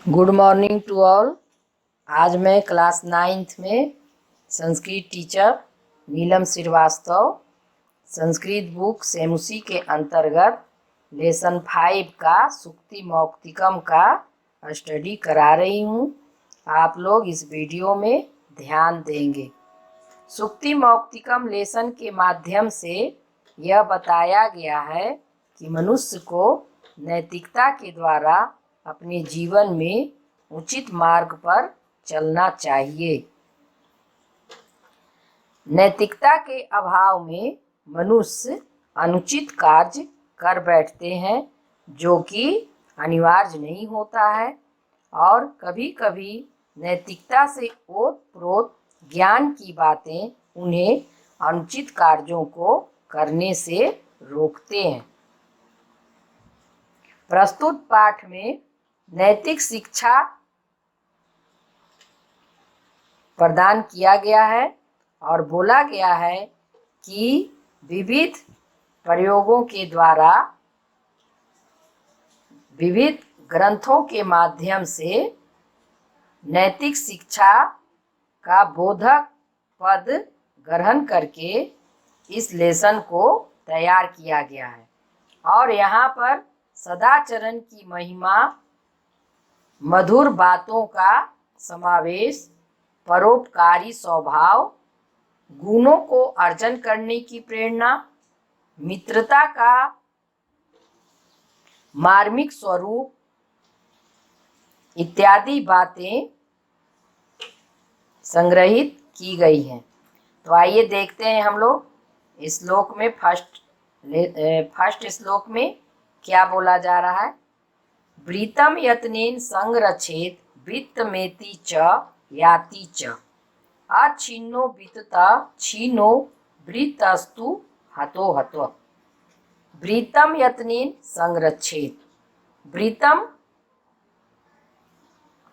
Good morning to all. आज मैं class 9th में संस्कृत टीचर नीलम श्रीवास्तव संस्कृत बुक सेमुसी के अंतर्गत लेसन 5 का सुक्ति मौक्तिकम का स्टडी करा रही हूँ। आप लोग इस वीडियो में ध्यान देंगे। सुक्ति मौक्तिकम लेसन के माध्यम से यह बताया गया है कि मनुष्य को नैतिकता के द्वारा अपने जीवन में उचित मार्ग पर चलना चाहिए। नैतिकता के अभाव में मनुष्य अनुचित कार्य कर बैठते हैं, जो कि अनिवार्य नहीं होता है, और कभी कभी नैतिकता से ओत-प्रोत ज्ञान की बातें उन्हें अनुचित कार्यों को करने से रोकते हैं। प्रस्तुत पाठ में नैतिक शिक्षा प्रदान किया गया है और बोला गया है कि विविध प्रयोगों के द्वारा विविध ग्रंथों के माध्यम से नैतिक शिक्षा का बोधक पद ग्रहण करके इस लेसन को तैयार किया गया है। और यहाँ पर सदाचरण की महिमा, मधुर बातों का समावेश, परोपकारी स्वभाव, गुणों को अर्जन करने की प्रेरणा, मित्रता का मार्मिक स्वरूप इत्यादि बातें संग्रहित की गई हैं। तो आइए देखते हैं हम लोग इस श्लोक में फर्स्ट श्लोक में क्या बोला जा रहा है। वृत्तम यत्नेन संरक्षेत वृत्तमेति च याति च अच्छिन्नो वित्तता छीनो वृत्तस्तु हतो हत्व। वृत्तम यत्नेन संरक्षेत। वृत्तम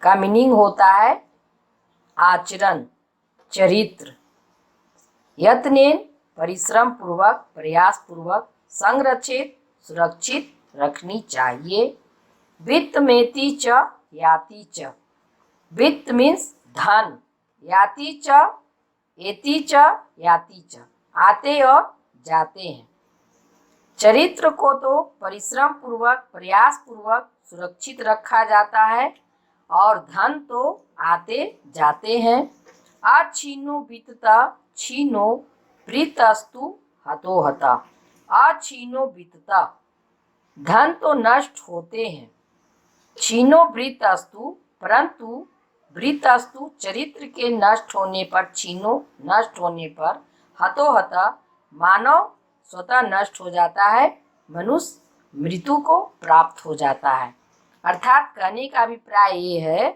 का मीनिंग होता है आचरण, चरित्र। यत्नेन परिश्रम पूर्वक, प्रयास पूर्वक, संरक्षित सुरक्षित रखनी चाहिए। वित्तमेति च याति च। वित्त मीन्स धन, याति च एति च याति च, आते और जाते हैं। चरित्र को तो परिश्रम पूर्वक, प्रयास पूर्वक सुरक्षित रखा जाता है और धन तो आते जाते हैं। अच्छिन्नो वित्तता छीनो वृत्तस्तु हतो हता। अच्छिन्नो वित्तता, धन तो नष्ट होते हैं। छीनो वृत्तस्तु, परंतु वृत्तस्तु चरित्र के नष्ट होने पर, छीनो नष्ट होने पर, हतो हता मानव स्वतः नष्ट हो जाता है, मनुष्य मृत्यु को प्राप्त हो जाता है। अर्थात कहने का अभिप्राय ये है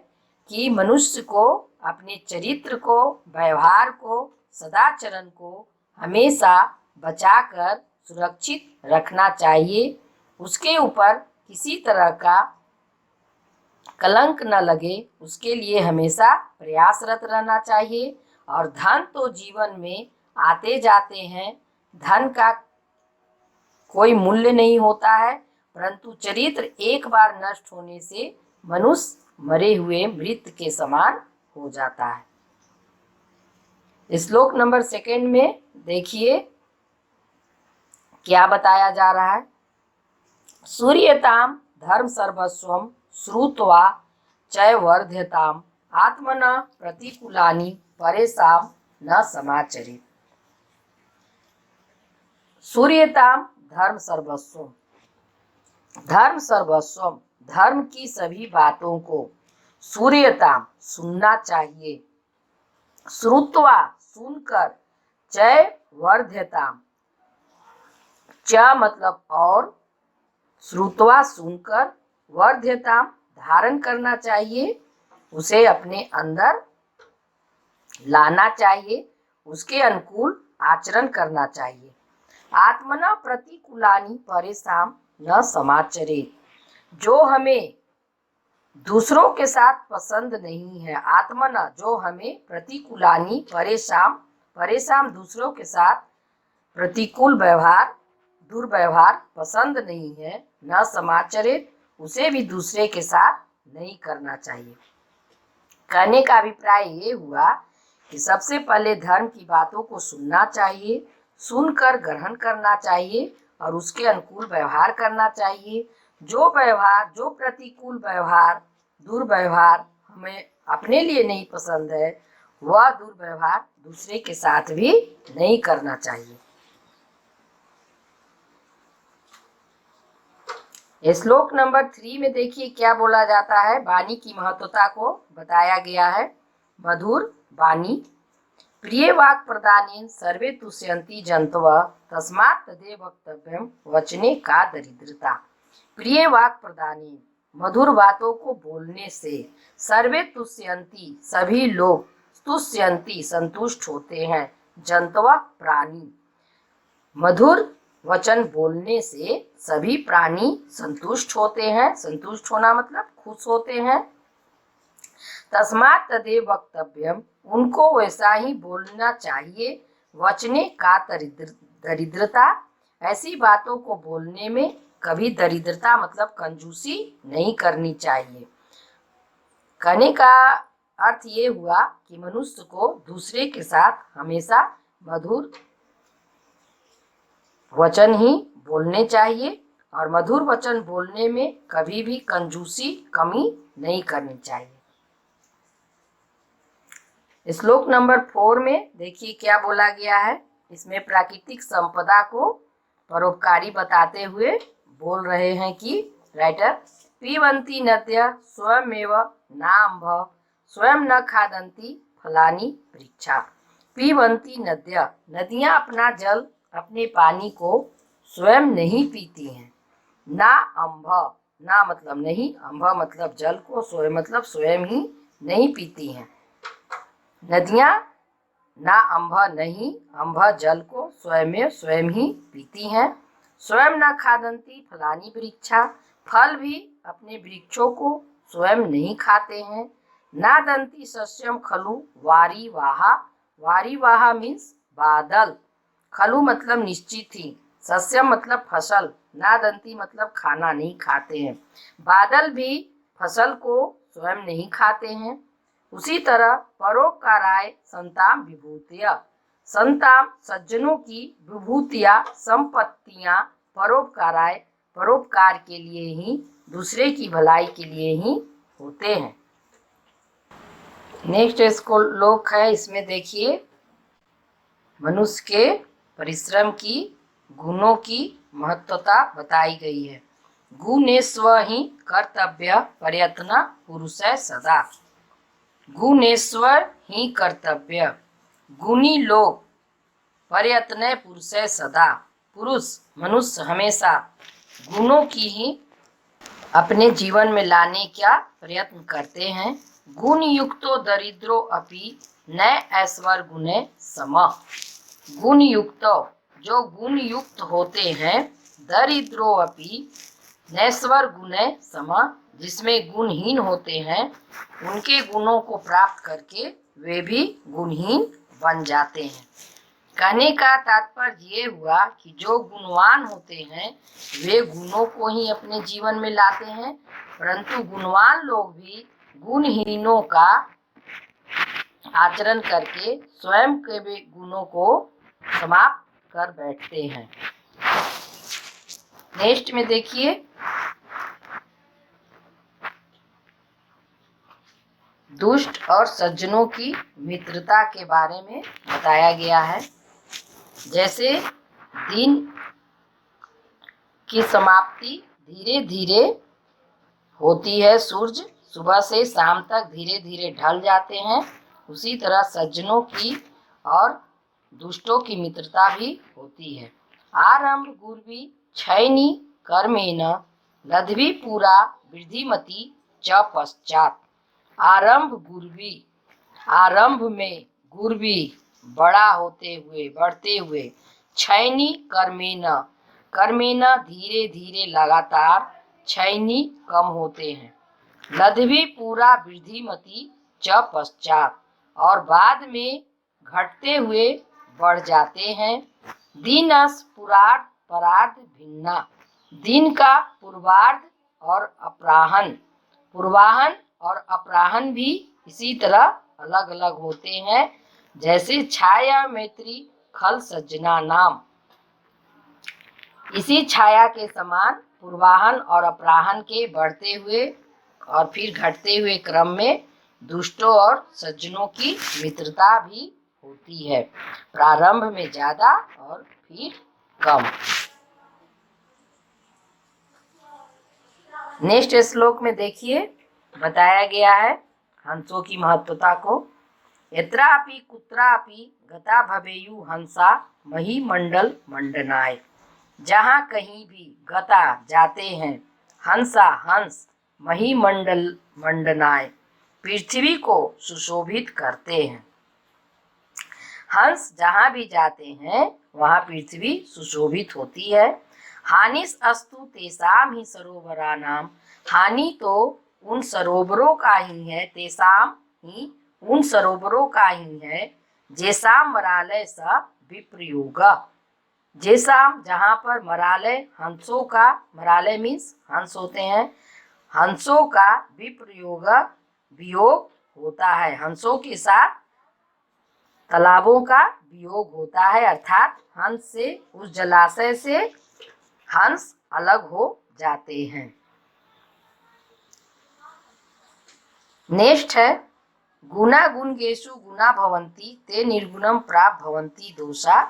कि मनुष्य को अपने चरित्र को, व्यवहार को, सदाचरण को हमेशा बचाकर सुरक्षित रखना चाहिए। उसके ऊपर किसी तरह का कलंक न लगे, उसके लिए हमेशा प्रयासरत रहना चाहिए। और धन तो जीवन में आते जाते हैं, धन का कोई मूल्य नहीं होता है, परंतु चरित्र एक बार नष्ट होने से मनुष्य मरे हुए मृत के समान हो जाता है। श्लोक नंबर 2 में देखिए क्या बताया जा रहा है। सूर्यताम धर्म सर्वस्वम श्रुत्वा चय वर्ध्यताम आत्मना प्रतिकूलानि परेशान न समाचरेत्। सूर्यताम धर्म सर्वस्वम। धर्म सर्वस्वम, धर्म की सभी बातों को, सूर्यताम सुनना चाहिए, श्रुत्वा सुनकर, चय वर्ध्यताम, च मतलब और, श्रुत्वा सुनकर, वर्ध्यताम धारण करना चाहिए, उसे अपने अंदर लाना चाहिए, उसके अनुकूल आचरण करना चाहिए। आत्मना प्रतिकूलानि परेशान न समाचरेत्। जो हमें दूसरों के साथ पसंद नहीं है, आत्मना जो हमें प्रतिकूलानि परेशान, परेशान दूसरों के साथ प्रतिकूल व्यवहार, दुर्व्यवहार पसंद नहीं है, न समाचरित उसे भी दूसरे के साथ नहीं करना चाहिए। कहने का अभिप्राय ये हुआ कि सबसे पहले धर्म की बातों को सुनना चाहिए, सुनकर ग्रहण करना चाहिए और उसके अनुकूल व्यवहार करना चाहिए। जो प्रतिकूल व्यवहार, दुर्व्यवहार हमें अपने लिए नहीं पसंद है, वह दुर्व्यवहार दूसरे के साथ भी नहीं करना चाहिए। श्लोक नंबर 3 में देखिए क्या बोला जाता है। वाणी की महत्वता को बताया गया है। मधुर वाणी प्रिय वाक् प्रदानेन सर्वे तुष्यन्ति जन्तवः तस्मात् तदेव वक्तव्यम वचने का दरिद्रता। प्रिय वाक् प्रदानेन, मधुर बातों को बोलने से, सर्वे तुष्यन्ति, सभी लोग, तुष्यन्ति संतुष्ट होते हैं, जन्तवः प्राणी, मधुर वचन बोलने से सभी प्राणी संतुष्ट होते हैं। संतुष्ट होना मतलब खुश होते हैं। तस्मात् तदेव वक्तव्यम, उनको वैसा ही बोलना चाहिए। वचने का दरिद्रता, ऐसी बातों को बोलने में कभी दरिद्रता मतलब कंजूसी नहीं करनी चाहिए। कहने का अर्थ ये हुआ कि मनुष्य को दूसरे के साथ हमेशा मधुर वचन ही बोलने चाहिए और मधुर वचन बोलने में कभी भी कंजूसी, कमी नहीं करनी चाहिए। श्लोक नंबर 4 में देखिए क्या बोला गया है। इसमें प्राकृतिक संपदा को परोपकारी बताते हुए बोल रहे हैं कि राइटर, पीबन्ति नद्यः स्वयमेव नाम्भः स्वयं न खादन्ति फलानि वृक्षा। पीबन्ति नद्यः, नदियां अपना जल, अपने पानी को स्वयं नहीं पीती हैं। ना अम्भ, ना मतलब नहीं, अम्भ मतलब जल को, स्वयं मतलब स्वयं ही नहीं पीती हैं। नदियां ना अम्भ नहीं, अम्भ जल को स्वयं ही पीती हैं। स्वयं न खादन्ति फलानि वृक्षा, फल भी अपने वृक्षों को स्वयं नहीं खाते हैं। ना दन्ति सस्यम खलु वारी वाहा, वारी वाहा मीन्स बादल, खलु मतलब निश्चित ही, सस्यम मतलब फसल, ना दंती मतलब खाना, नहीं खाते हैं। बादल भी फसल को स्वयं नहीं खाते हैं। उसी तरह परोपकाराय संताम विभूतिया, संताम सज्जनों की विभूतियाँ, संपत्तियाँ परोपकाराय, परोपकार के लिए ही, दूसरे की भलाई के लिए ही होते हैं। नेक्स्ट श्लोक है, इसमें देखिए मनुष्य के परिश्रम की, गुणों की महत्वता बताई गई है। गुणेस्व ही कर्तव्य प्रयत्न पुरुषै सदा। गुणेश्वर ही कर्तव्य, गुणी लोग, प्रयत्न पुरुषै सदा, पुरुष मनुष्य हमेशा गुणों की ही अपने जीवन में लाने का प्रयत्न करते हैं। गुण युक्तो दरिद्रो अपि न ऐश्वर गुणे सम। गुण युक्त, जो गुण युक्त होते हैं, दरिद्रो अपि नैश्वर गुणे सम, जिसमें गुणहीन होते हैं, उनके गुणों को प्राप्त करके वे भी गुणहीन बन जाते हैं। कहने का तात्पर्य ये हुआ कि जो गुणवान होते हैं वे गुणों को ही अपने जीवन में लाते हैं, परंतु गुणवान लोग भी गुणहीनों का आचरण करके स्वयं के भी गुणों को समाप्त कर बैठते हैं। नेक्स्ट में देखिए दुष्ट और सज्जनों की मित्रता के बारे में बताया गया है। जैसे दिन की समाप्ति धीरे धीरे होती है, सूरज सुबह से शाम तक धीरे धीरे ढल जाते हैं, उसी तरह सज्जनों की और दुष्टों की मित्रता भी होती है। आरंभ गुर्वी क्षयनी कर्मेण लध्वी पूरा वृद्धिमती च पश्चात। आरंभ गुर्वी, आरंभ में गुर्वी बड़ा होते हुए, बढ़ते हुए, क्षयनी कर्मेण, कर्मेण धीरे धीरे लगातार, क्षयनी कम होते हैं, लध्वी पूरा वृद्धिमती च पश्चात, और बाद में घटते हुए बढ़ जाते हैं। दिनस पुरार्ध परार्ध भिन्ना, दिन का पूर्वार्ध और अपराह्न, पूर्वाहन और अपराहन भी इसी तरह अलग अलग होते हैं, जैसे छाया मैत्री खल सज्जना नाम। इसी छाया के समान पूर्वाहन और अपराहन के बढ़ते हुए और फिर घटते हुए क्रम में दुष्टों और सज्जनों की मित्रता भी होती है, प्रारंभ में ज्यादा और फिर कम। नेक्स्ट श्लोक में देखिए बताया गया है हंसों की महत्वता को। यत्रापि कुत्रापि गता भवेयु हंसा मही मंडल मंडनाय। जहाँ कहीं भी गता जाते हैं हंसा हंस मही मंडल मंडनाय पृथ्वी को सुशोभित करते हैं। हंस जहाँ भी जाते हैं वहाँ पृथ्वी सुशोभित होती है। हानिस अस्तु तेसाम ही सरोवरानाम। हानि तो उन सरोवरों का ही है, तेसाम ही उन सरोवरों का ही है, जेसाम मरालय स विप्रयोग। जेसाम जहाँ पर मरालय हंसों का, मरालय मीन्स हंस होते हैं, हंसों का विप्रयोग वियोग होता है, हंसों के साथ तालाबों का वियोग होता है, अर्थात हंस से, उस जलाशय से हंस अलग हो जाते हैं। नेक्स्ट है गुना गुणगेषु गुना भवन्ति ते निर्गुणम प्राप्त भवन्ति दोषा।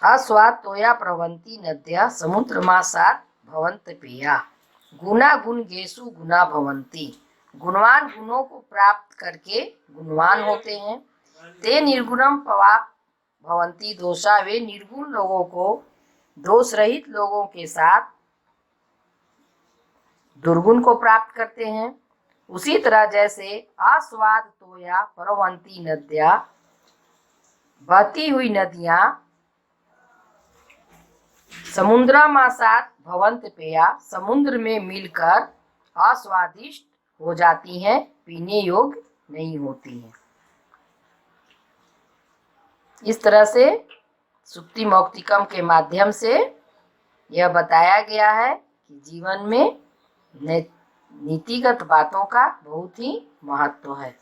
अस्वाद तोया प्रवंती नद्या समुद्रमासात् भवन्त पेया। गुना गुणगेषु गुना भवन्ति। गुणवान गुणों को प्राप्त करके गुणवान होते हैं। ते निर्गुणम पाप भवन्ति दोषा। वे निर्गुण लोगों को दोष रहित लोगों के साथ दुर्गुण को प्राप्त करते हैं। उसी तरह जैसे आस्वाद तोया प्रवंती नद्या, बहती हुई नदियां समुद्रमासात् भवन्त पेया, समुद्र में मिलकर अस्वादिष्ट हो जाती हैं, पीने योग्य नहीं होती हैं। इस तरह से सुक्ति मौक्तिकम के माध्यम से यह बताया गया है कि जीवन में नीतिगत बातों का बहुत ही महत्व है।